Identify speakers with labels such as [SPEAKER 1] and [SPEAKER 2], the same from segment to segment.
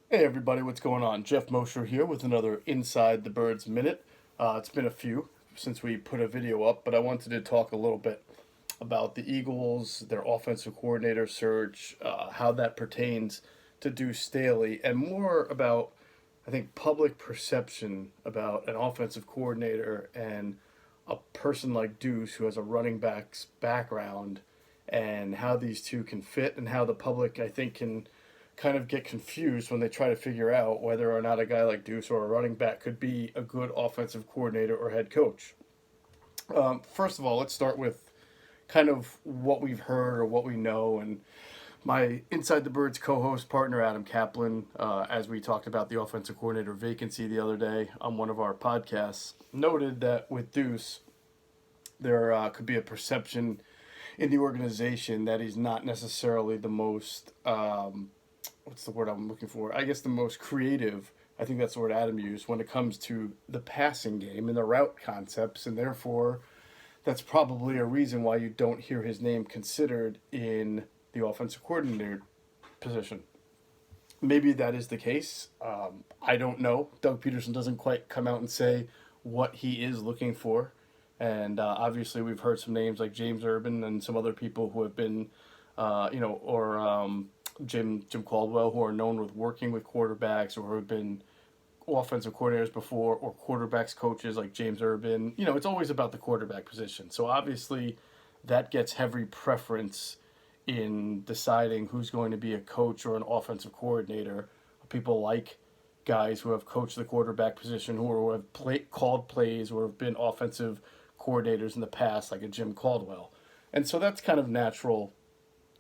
[SPEAKER 1] Hey everybody, what's going on? Geoff Mosher here with another Inside the Birds Minute. It's been a few since we put a video up, but I wanted to talk a little bit about the Eagles, their offensive coordinator search, how that pertains to Duce Staley, and more about, I think, public perception about an offensive coordinator and a person like Duce who has a running back's background and how these two can fit and how the public, I think, can kind of get confused when they try to figure out whether or not a guy like Duce or a running back could be a good offensive coordinator or head coach. First of all, let's start with kind of what we've heard or what we know. And my Inside the Birds co host partner, Adam Kaplan, as we talked about the offensive coordinator vacancy the other day on one of our podcasts, noted that with Duce, there could be a perception in the organization that he's not necessarily the most what's the word I'm looking for? I guess the most creative. I think that's the word Adam used when it comes to the passing game and the route concepts, and therefore, that's probably a reason why you don't hear his name considered in the offensive coordinator position. Maybe that is the case. I don't know. Doug Peterson doesn't quite come out and say what he is looking for. And obviously, we've heard some names like James Urban and some other people who have been, or Jim Caldwell, who are known with working with quarterbacks or who have been offensive coordinators before, or quarterbacks coaches like James Urban. It's always about the quarterback position. So obviously, that gets heavy preference in deciding who's going to be a coach or an offensive coordinator. People like guys who have coached the quarterback position, who have called plays, or have been offensive coordinators in the past, like a Jim Caldwell. And so that's kind of natural,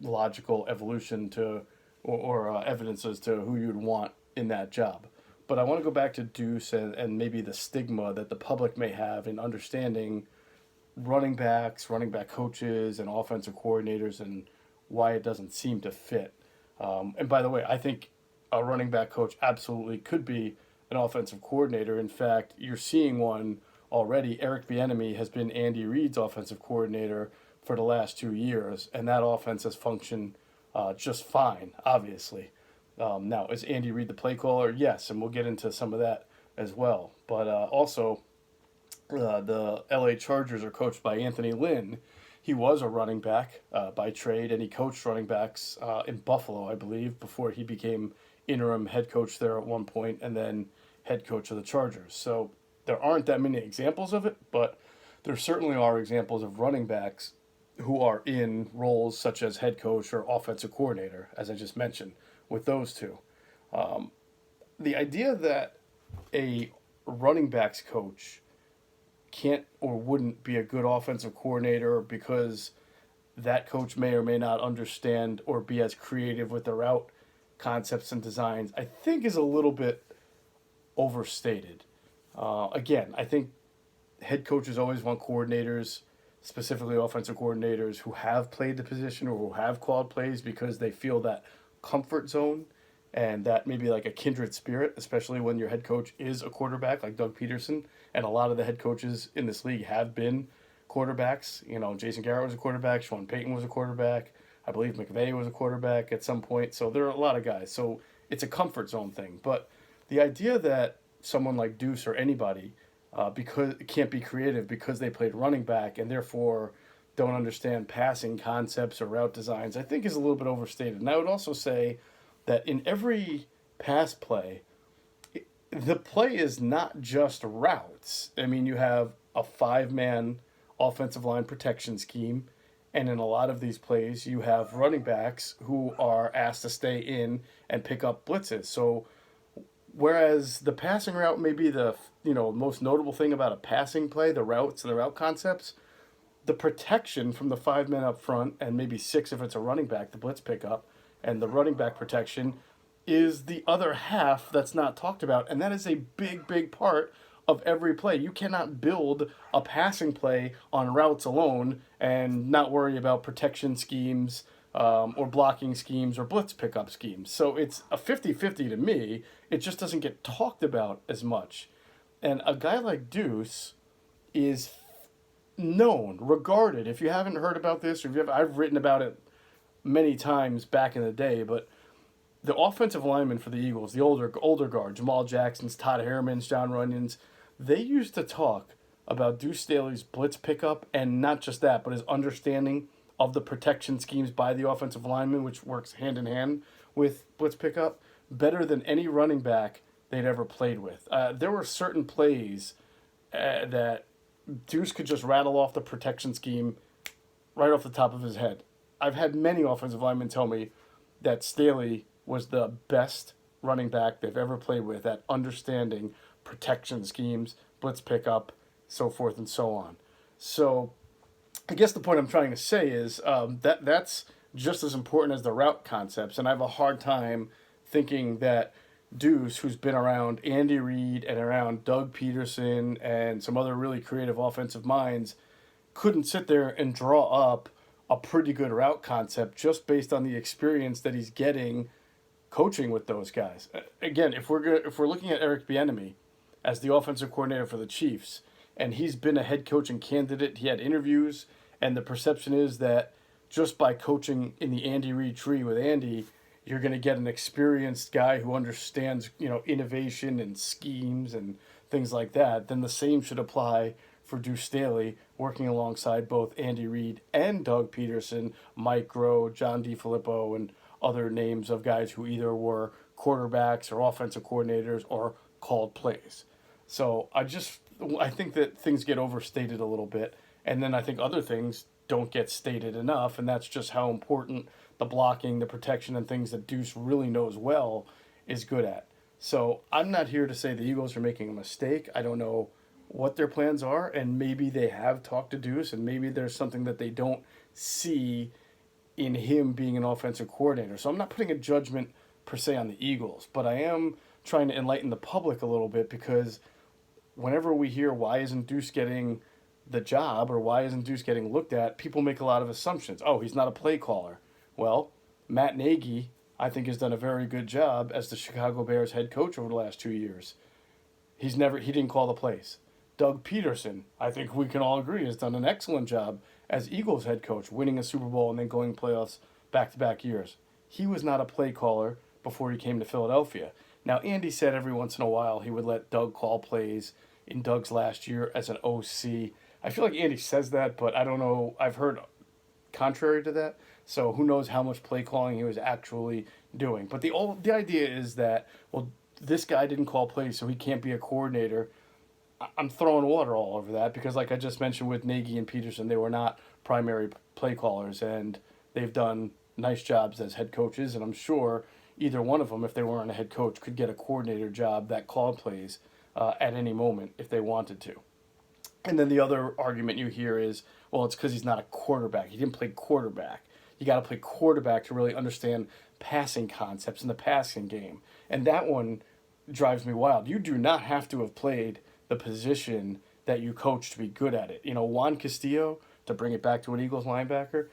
[SPEAKER 1] logical evolution to, or evidence as to who you'd want in that job. But I want to go back to Duce and maybe the stigma that the public may have in understanding running backs, running back coaches, and offensive coordinators, and why it doesn't seem to fit. And by the way, I think a running back coach absolutely could be an offensive coordinator. In fact, you're seeing one already. Eric Bieniemy has been Andy Reid's offensive coordinator for the last 2 years, and that offense has functioned just fine, obviously. Now, is Andy Reid the play caller? Yes, and we'll get into some of that as well. But also, the LA Chargers are coached by Anthony Lynn. He was a running back by trade, and he coached running backs in Buffalo, I believe, before he became interim head coach there at one point and then head coach of the Chargers. So there aren't that many examples of it, but there certainly are examples of running backs who are in roles such as head coach or offensive coordinator, as I just mentioned, with those two. Um, the idea that a running backs coach can't or wouldn't be a good offensive coordinator because that coach may or may not understand or be as creative with the route concepts and designs, I think is a little bit overstated. Again, I think head coaches always want coordinators, specifically offensive coordinators, who have played the position or who have called plays because they feel that comfort zone and that maybe like a kindred spirit, especially when your head coach is a quarterback like Doug Peterson. And a lot of the head coaches in this league have been quarterbacks. Jason Garrett was a quarterback, Sean Payton was a quarterback. I believe McVay was a quarterback at some point. So there are a lot of guys. So it's a comfort zone thing. But the idea that someone like Duce or anybody because can't be creative because they played running back and therefore don't understand passing concepts or route designs, I think is a little bit overstated. And I would also say that in every pass play, the play is not just routes. I mean, you have a 5-man offensive line protection scheme, and in a lot of these plays, you have running backs who are asked to stay in and pick up blitzes. So whereas the passing route may be the most notable thing about a passing play, the routes and the route concepts, the protection from the 5 men up front and maybe 6 if it's a running back, the blitz pickup, and the running back protection is the other half that's not talked about, and that is a big, big part of every play. You cannot build a passing play on routes alone and not worry about protection schemes or blocking schemes or blitz pickup schemes. So it's a 50-50 to me. It just doesn't get talked about as much. And a guy like Duce is known, regarded. If you haven't heard about this, or if you have, I've written about it many times back in the day, but the offensive linemen for the Eagles, the older guard, Jamal Jacksons, Todd Harriman's, John Runyon's, they used to talk about Duce Staley's blitz pickup, and not just that, but his understanding of the protection schemes by the offensive lineman, which works hand in hand with blitz pickup, better than any running back they'd ever played with. There were certain plays that Duce could just rattle off the protection scheme right off the top of his head. I've had many offensive linemen tell me that Staley was the best running back they've ever played with at understanding protection schemes, blitz pickup, so forth and so on. So I guess the point I'm trying to say is that's just as important as the route concepts, and I have a hard time thinking that Duce, who's been around Andy Reid and around Doug Peterson and some other really creative offensive minds, couldn't sit there and draw up a pretty good route concept just based on the experience that he's getting coaching with those guys. Again, if we're looking at Eric Bieniemy as the offensive coordinator for the Chiefs, and he's been a head coaching candidate, he had interviews, and the perception is that just by coaching in the Andy Reid tree with Andy, you're going to get an experienced guy who understands, innovation and schemes and things like that. Then the same should apply for Duce Staley, working alongside both Andy Reid and Doug Peterson, Mike Groh, John DeFilippo, and other names of guys who either were quarterbacks or offensive coordinators or called plays. So I think that things get overstated a little bit, and then I think other things don't get stated enough, and that's just how important the blocking, the protection, and things that Duce really knows well is good at. So I'm not here to say the Eagles are making a mistake. I don't know what their plans are, and maybe they have talked to Duce, and maybe there's something that they don't see in him being an offensive coordinator. So I'm not putting a judgment per se on the Eagles, but I am trying to enlighten the public a little bit, because whenever we hear why isn't Duce getting the job or why isn't Duce getting looked at, people make a lot of assumptions. Oh, he's not a play caller. Well, Matt Nagy, I think, has done a very good job as the Chicago Bears head coach over the last 2 years. He didn't call the plays. Doug Peterson, I think we can all agree, has done an excellent job as Eagles head coach, winning a Super Bowl and then going playoffs back-to-back years. He was not a play caller before he came to Philadelphia. Now, Andy said every once in a while he would let Doug call plays in Doug's last year as an OC. I feel like Andy says that, but I don't know. I've heard contrary to that. So who knows how much play calling he was actually doing. But the idea is that, well, this guy didn't call plays, so he can't be a coordinator. I'm throwing water all over that, because like I just mentioned with Nagy and Peterson, they were not primary play callers, and they've done nice jobs as head coaches, and I'm sure either one of them, if they weren't a head coach, could get a coordinator job that called plays at any moment if they wanted to. And then the other argument you hear is, well, it's because he's not a quarterback. He didn't play quarterback. You got to play quarterback to really understand passing concepts in the passing game. And that one drives me wild. You do not have to have played the position that you coach to be good at it. Juan Castillo, to bring it back to an Eagles linebacker,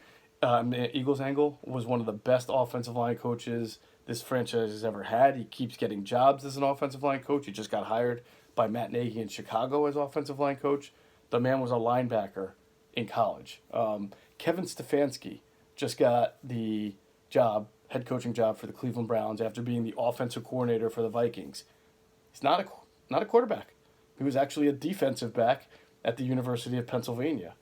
[SPEAKER 1] Eagles angle, was one of the best offensive line coaches this franchise has ever had. He keeps getting jobs as an offensive line coach. He just got hired by Matt Nagy in Chicago as offensive line coach. The man was a linebacker in college. Kevin Stefanski just got the head coaching job for the Cleveland Browns after being the offensive coordinator for the Vikings. He's not a quarterback. He was actually a defensive back at the University of Pennsylvania.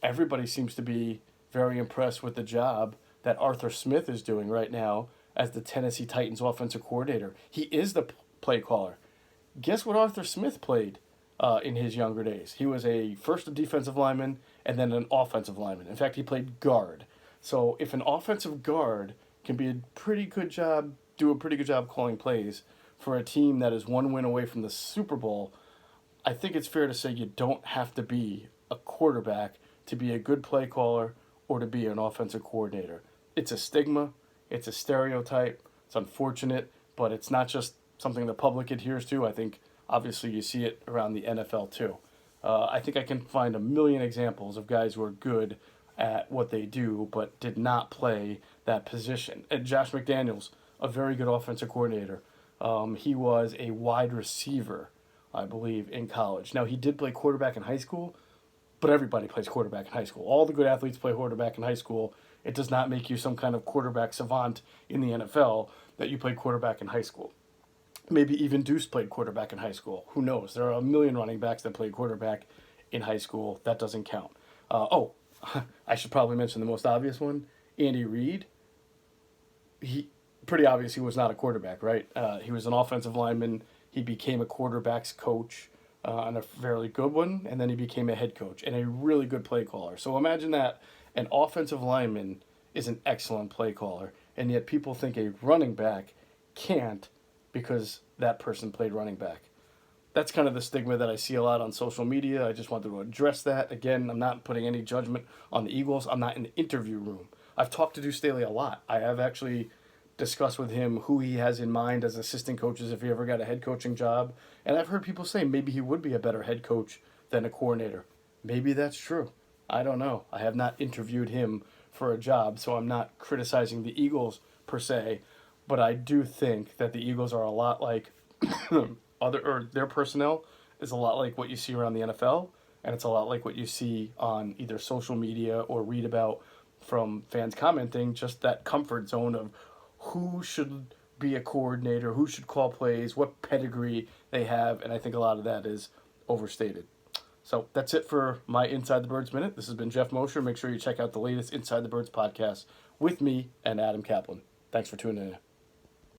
[SPEAKER 1] Everybody seems to be very impressed with the job that Arthur Smith is doing right now as the Tennessee Titans offensive coordinator. He is the play caller. Guess what Arthur Smith played in his younger days? He was first a defensive lineman and then an offensive lineman. In fact, he played guard. So if an offensive guard can do a pretty good job calling plays for a team that is one win away from the Super Bowl, I think it's fair to say you don't have to be a quarterback to be a good play caller or to be an offensive coordinator. It's a stigma. It's a stereotype. It's unfortunate, but it's not just something the public adheres to. I think, obviously, you see it around the NFL, too. I think I can find a million examples of guys who are good at what they do but did not play that position. And Josh McDaniels, a very good offensive coordinator. He was a wide receiver, I believe, in college. Now, he did play quarterback in high school, but everybody plays quarterback in high school. All the good athletes play quarterback in high school. It does not make you some kind of quarterback savant in the NFL that you played quarterback in high school. Maybe even Duce played quarterback in high school. Who knows? There are a million running backs that played quarterback in high school. That doesn't count. I should probably mention the most obvious one. Andy Reid. He pretty obvious he was not a quarterback, right? He was an offensive lineman. He became a quarterback's coach, and a fairly good one, and then he became a head coach and a really good play caller. So imagine that an offensive lineman is an excellent play caller, and yet people think a running back can't because that person played running back. That's kind of the stigma that I see a lot on social media. I just wanted to address that. Again, I'm not putting any judgment on the Eagles. I'm not in the interview room. I've talked to Duce Staley a lot. I have actually discussed with him who he has in mind as assistant coaches if he ever got a head coaching job. And I've heard people say maybe he would be a better head coach than a coordinator. Maybe that's true. I don't know. I have not interviewed him for a job, so I'm not criticizing the Eagles per se. But I do think that the Eagles are a lot like their personnel is a lot like what you see around the NFL, and it's a lot like what you see on either social media or read about from fans commenting, just that comfort zone of who should be a coordinator, who should call plays, what pedigree they have, and I think a lot of that is overstated. So that's it for my Inside the Birds Minute. This has been Geoff Mosher. Make sure you check out the latest Inside the Birds podcast with me and Adam Kaplan. Thanks for tuning in.